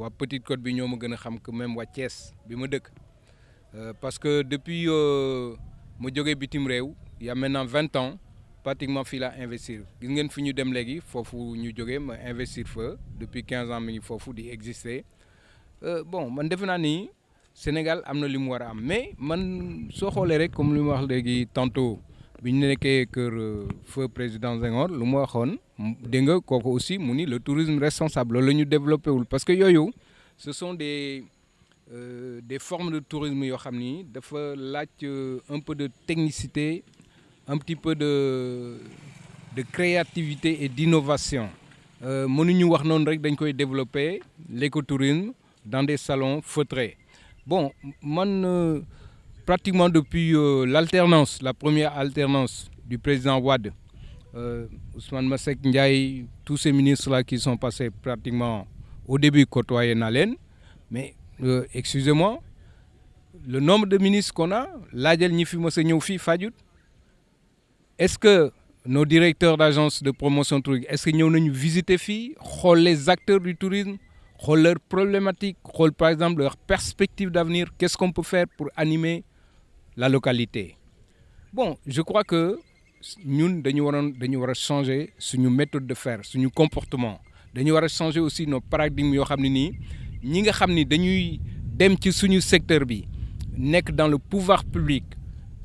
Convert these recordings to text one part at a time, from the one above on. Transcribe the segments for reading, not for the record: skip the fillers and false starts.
waa Petite Côte bi ñoo ma gën a xam que même waa Thiès bi ma dëkk parce que depuis ma jógee bitim réew il y a maintenant 20 ans pratiquement fii laa investir gis ngeen fi ñu dem léegi foofu ñu jógee ma investir fa depuis 15 ans mi ngi foofu di exister bon man defe naa ni Sénégal am na li mu war a am mais man soo xoolee rek comme li mu wax léegi tantôt bi ñu nekkee kër feu président Senghor lu mu waxoon dégg nga kooku aussi mu ni le tourisme responsable loolu la ñu développé wul parce que yooyu ce sont des formes de tourisme yoo xam ni dafa laaj un peu de technicité un petit peu de créativité et d'innovation mënuñu wax noonu rek dañ koy développer l'écotourisme dans des salons feutrés bon man pratiquement depuis l'alternance la première alternance du président Wade Ousmane Masseck Ndiaye tous ces ministres là qui sont passés pratiquement au début côtoyé na leen mais excusez-moi le nombre de ministres qu'on a laajal ñi fi mës a ñëw fii Fadiouth est-ce que nos directeurs d'agence de promotion touristique est-ce que ñëw nañu visiter fii xool les acteurs du tourisme xool leurs problématiques xool par exemple leurs perspectives d'avenir qu'est-ce qu'on peut faire pour animer la localité bon je crois que ñun dañu war a changer suñu méthode de faire suñu comportement dañu war a changer aussi nos paradigmes yoo xam ne nii ñi nga xam ni dañuy dem ci suñu secteur bi nekk dans le pouvoir public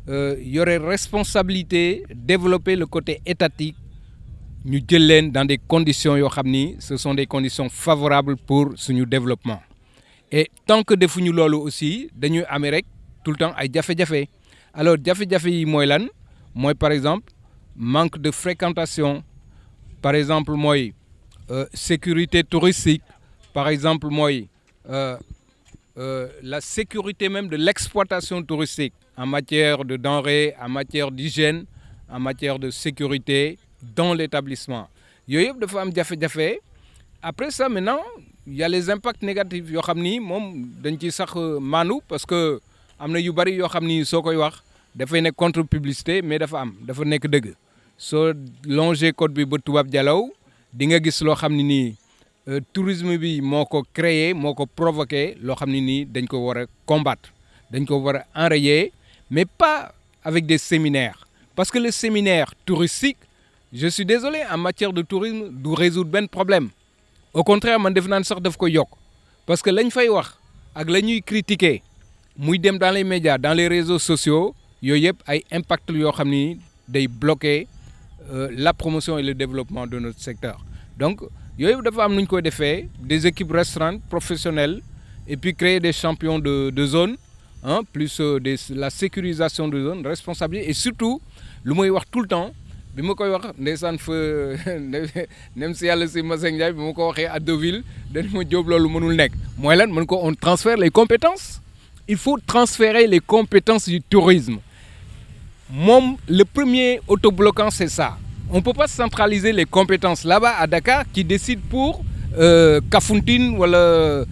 yore responsabilité développer le côté étatique ñu jël leen dans des conditions yoo xam ni ce sont des conditions favorables pour suñu développement et tant que defuñu loolu aussi dañuy amee rek tout le temps ay jafe-jafe alors jafe-jafe yi mooy lan mooy par exemple manque de fréquentation par exemple mooy sécurité touristique par exemple mooy la sécurité même de l'exploitation touristique en matière de denrées en matière d'hygiène en matière de sécurité dans l'établissement yooyu yëpp dafa am jafe-jafe après ça maintenant il y a les impacts négatifs yoo xam ni moom dañ ci sax maanu parce que am na yu bari yoo xam ni soo koy wax dafay nekk contre publicité mais dafa nekk dëgg soo longer côte bi ba Toubab Dialaw di nga gis loo xam ne nii tourisme bi moo ko créé moo ko provoqué loo xam ne nii dañ ko war a combattre dañ ko war a enrayer mais pas avec des séminaires parce que le séminaire touristique je suis désolé en matière de tourisme du résoudre benn problème au contraire man def naan sax daf koy yokk parce que lañ fay wax ak la ñuy critiquer muy dem dans les médias dans les réseaux sociaux yooyu yëpp ay impact yoo xam ni day bloquer la promotion et le développement de notre secteur donc yooyu dafa am nu ñu koy defee des équipes restreintes professionnelles et puis créer des champions de zone plus la sécurisation de zone responsabilité et surtout lu may wax tout le temps bi ma koy wax ndeysaan fa nem si yàlla si Masseck Ndiaye bi ma ko waxee à Deauville dañ ma jóob loolu mënul nekk mooy lan mën ko on transfère les compétences il faut transférer les compétences du tourisme moom le premier autobloquant c'est ça on peut pas centraliser les compétences là-bas à Dakar qui décide pour Kafountine wala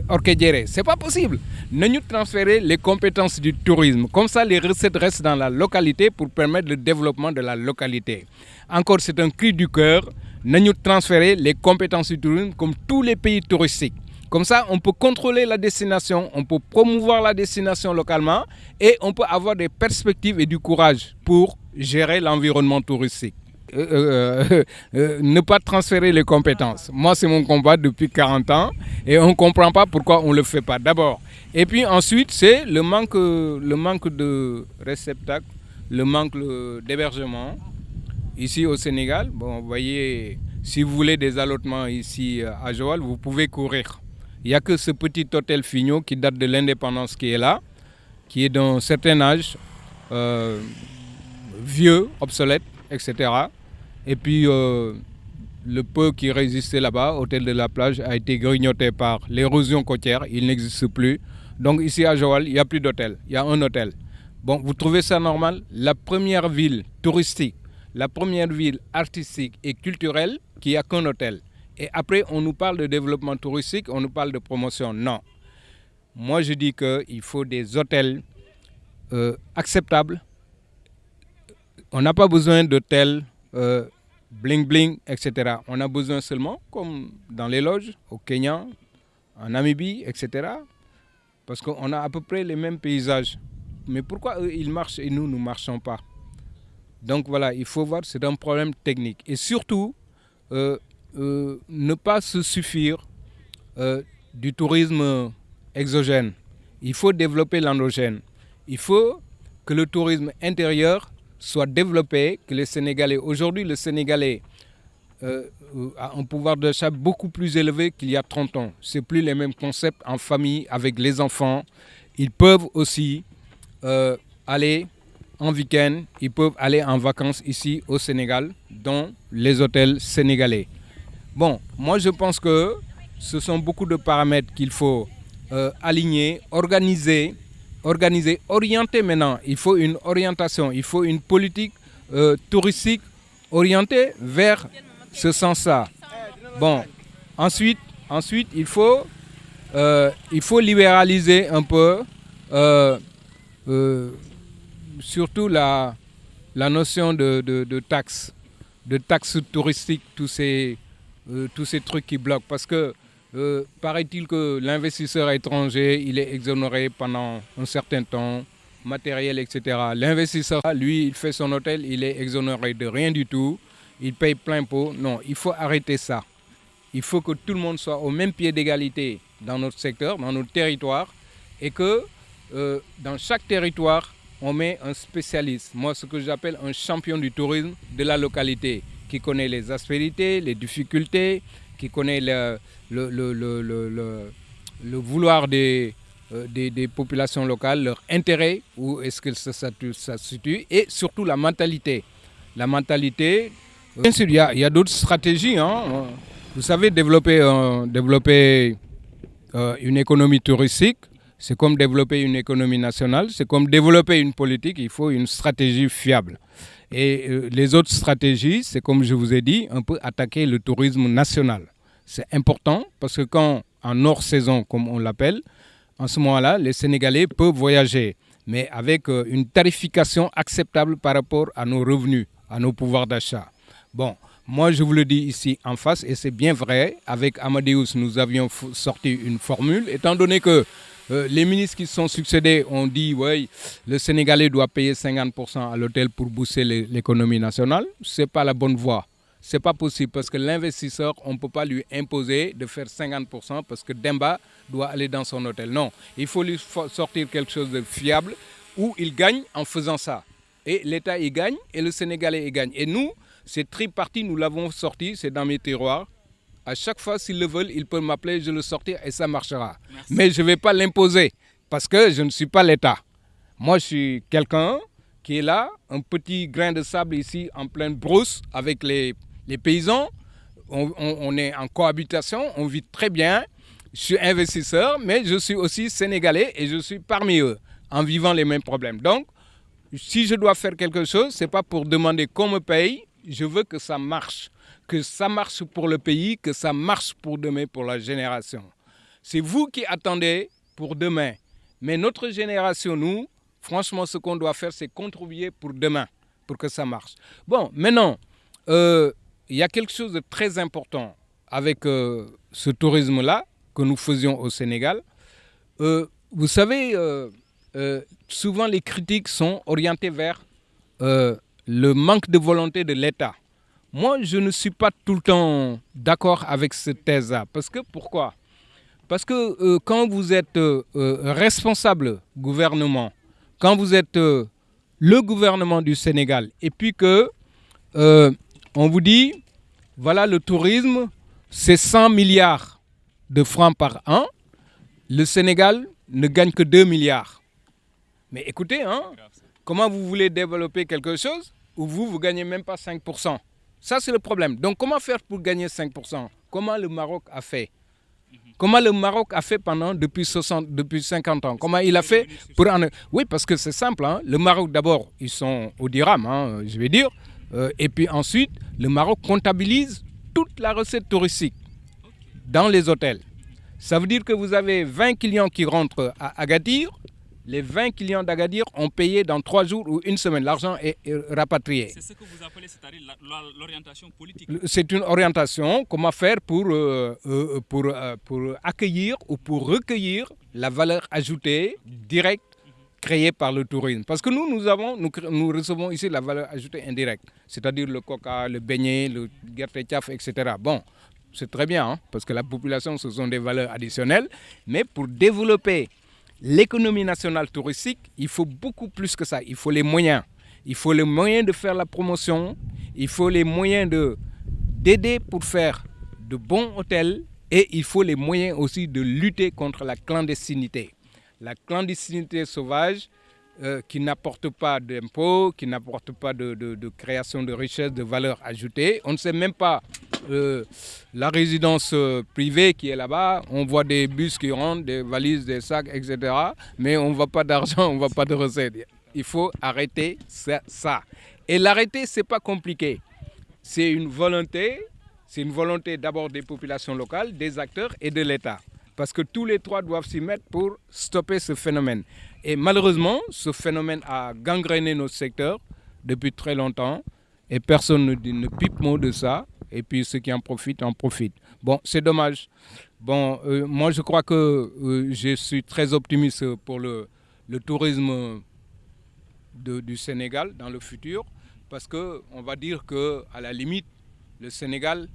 Orkadiéré c'est pas possible nañu transférer les compétences du tourisme comme ça les recettes restent dans la localité pour permettre le développement de la localité encore c'est un cri du cœur nañu transférer les compétences du tourisme comme tous les pays touristiques comme ça on peut contrôler la destination on peut promouvoir la destination localement et on peut avoir des perspectives et du courage pour gérer l'environnement touristique ne pas transférer les compétences. Moi, c'est mon combat depuis 40 ans et on ne comprend pas pourquoi on ne le fait pas d'abord. Et puis ensuite, c'est le manque de réceptacles, le manque d'hébergement. Ici au Sénégal, bon, vous voyez, si vous voulez des allotements ici à Joal, vous pouvez courir. Il n'y a que ce petit hôtel Fignot qui date de l'indépendance qui est là, qui est d'un certain âge, vieux, obsolète, etc. Et puis, le peu qui résistait là-bas, hôtel de la plage, a été grignoté par l'érosion côtière. Il n'existe plus. Donc ici à Joal, il n'y a plus d'hôtel. Il y a un hôtel. Bon, vous trouvez ça normal? La première ville touristique, la première ville artistique et culturelle qui n'a qu'un hôtel. Et après, on nous parle de développement touristique, on nous parle de promotion. Non. Moi, je dis qu'il faut des hôtels acceptables. On n'a pas besoin d'hôtels bling bling, etc. On a besoin seulement, comme dans les loges, au Kenya, en Namibie, etc. Parce qu'on a à peu près les mêmes paysages. Mais pourquoi eux, ils marchent et nous ne marchons pas? Donc voilà, il faut voir, c'est un problème technique. Et surtout, ne pas se suffire du tourisme exogène. Il faut développer l'endogène. Il faut que le tourisme intérieur soit développé, que les Sénégalais... Aujourd'hui, le Sénégalais a un pouvoir d'achat beaucoup plus élevé qu'il y a 30 ans. Ce n'est plus les mêmes concepts en famille, avec les enfants. Ils peuvent aussi aller en week-end, ils peuvent aller en vacances ici au Sénégal, dans les hôtels sénégalais. Bon, moi je pense que ce sont beaucoup de paramètres qu'il faut aligner, organiser, orienter maintenant. Il faut une orientation, il faut une politique touristique orientée vers ce sens-là. Bon, ensuite il faut libéraliser un peu, surtout la notion de taxes touristiques, tous ces trucs qui bloquent. Parce que paraît-il que l'investisseur étranger, il est exonéré pendant un certain temps, matériel, etc. L'investisseur, lui, il fait son hôtel, il est exonéré de rien du tout, il paye plein pot. Non, il faut arrêter ça. Il faut que tout le monde soit au même pied d'égalité dans notre secteur, dans notre territoire, et que dans chaque territoire, on met un spécialiste, moi ce que j'appelle un champion du tourisme de la localité, qui connaît les aspérités, les difficultés, qui connaît le vouloir des populations locales, leur intérêt, où est-ce que ça se situe, et surtout la mentalité. La mentalité, bien sûr, il y a d'autres stratégies. Hein. Vous savez, développer une économie touristique, c'est comme développer une économie nationale, c'est comme développer une politique, il faut une stratégie fiable. Et les autres stratégies, c'est comme je vous ai dit, on peut attaquer le tourisme national. C'est important parce que quand, en hors saison, comme on l'appelle, en ce moment-là, les Sénégalais peuvent voyager, mais avec une tarification acceptable par rapport à nos revenus, à nos pouvoirs d'achat. Bon, moi je vous le dis ici en face, et c'est bien vrai, avec Amadeus, nous avions sorti une formule, étant donné que les ministres qui se sont succédés ont dit oui, le Sénégalais doit payer 50% à l'hôtel pour booster l'économie nationale. Ce n'est pas la bonne voie. Ce n'est pas possible parce que l'investisseur, on ne peut pas lui imposer de faire 50% parce que Demba doit aller dans son hôtel. Non, il faut lui sortir quelque chose de fiable où il gagne en faisant ça. Et l'État, il gagne et le Sénégalais, il gagne. Et nous, ces tripartis, nous l'avons sorti, c'est dans mes tiroirs. À chaque fois, s'ils le veulent, ils peuvent m'appeler, je le sortir et ça marchera. Merci. Mais je ne vais pas l'imposer parce que je ne suis pas l'État. Moi, je suis quelqu'un qui est là, un petit grain de sable ici en pleine brousse avec les paysans. On est en cohabitation, on vit très bien. Je suis investisseur, mais je suis aussi sénégalais et je suis parmi eux en vivant les mêmes problèmes. Donc, si je dois faire quelque chose, ce n'est pas pour demander qu'on me paye, je veux que ça marche. Que ça marche pour le pays, que ça marche pour demain, pour la génération. C'est vous qui attendez pour demain. Mais notre génération, nous, franchement, ce qu'on doit faire, c'est contribuer pour demain, pour que ça marche. Bon, maintenant, il y a quelque chose de très important avec ce tourisme-là que nous faisions au Sénégal. Vous savez, souvent les critiques sont orientées vers le manque de volonté de l'État. Moi, je ne suis pas tout le temps d'accord avec cette thèse-là. Parce que, pourquoi ? Parce que quand vous êtes responsable gouvernement, quand vous êtes le gouvernement du Sénégal, et puis que on vous dit, voilà, le tourisme, c'est 100 milliards de francs par an, le Sénégal ne gagne que 2 milliards. Mais écoutez, hein, comment vous voulez développer quelque chose où vous ne gagnez même pas 5%? Ça, c'est le problème. Donc, comment faire pour gagner 5%? Comment le Maroc a fait? Comment le Maroc a fait depuis 50 ans? Comment il a fait pour en... Oui, parce que c'est simple. Hein. Le Maroc, d'abord, ils sont au dirham, hein, je vais dire. Et puis ensuite, le Maroc comptabilise toute la recette touristique dans les hôtels. Ça veut dire que vous avez 20 clients qui rentrent à Agadir. les 20 clients d'Agadir ont payé dans 3 jours ou une semaine. L'argent est rapatrié. C'est ce que vous appelez, c'est-à-dire l'orientation politique. C'est une orientation, comment faire pour accueillir ou pour recueillir la valeur ajoutée directe créée par le tourisme. Parce que nous recevons ici la valeur ajoutée indirecte, c'est-à-dire le coca, le beignet, le gerte tchaf, etc. Bon, c'est très bien, hein, parce que la population, ce sont des valeurs additionnelles, mais pour développer l'économie nationale touristique, il faut beaucoup plus que ça. Il faut les moyens. Il faut les moyens de faire la promotion. Il faut les moyens d'aider pour faire de bons hôtels. Et il faut les moyens aussi de lutter contre la clandestinité. La clandestinité sauvage qui n'apporte pas d'impôts, qui n'apporte pas de création de richesse, de valeur ajoutée. On ne sait même pas la résidence privée qui est là-bas. On voit des bus qui rentrent, des valises, des sacs, etc. Mais on ne voit pas d'argent, on ne voit pas de recettes. Il faut arrêter ça. Et l'arrêter, ce n'est pas compliqué. C'est une volonté d'abord des populations locales, des acteurs et de l'État. Parce que tous les trois doivent s'y mettre pour stopper ce phénomène. Et malheureusement, ce phénomène a gangréné notre secteur depuis très longtemps et personne ne pipe mot de ça. Et puis ceux qui en profitent. Bon, c'est dommage. Bon, moi je crois que je suis très optimiste pour le tourisme du Sénégal dans le futur. Parce qu'on va dire qu'à la limite, le Sénégal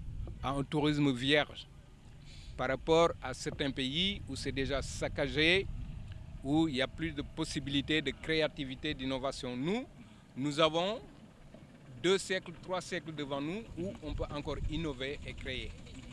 a un tourisme vierge par rapport à certains pays où c'est déjà saccagé, où il n'y a plus de possibilités de créativité, d'innovation. Nous avons 2 siècles, 3 siècles devant nous où on peut encore innover et créer.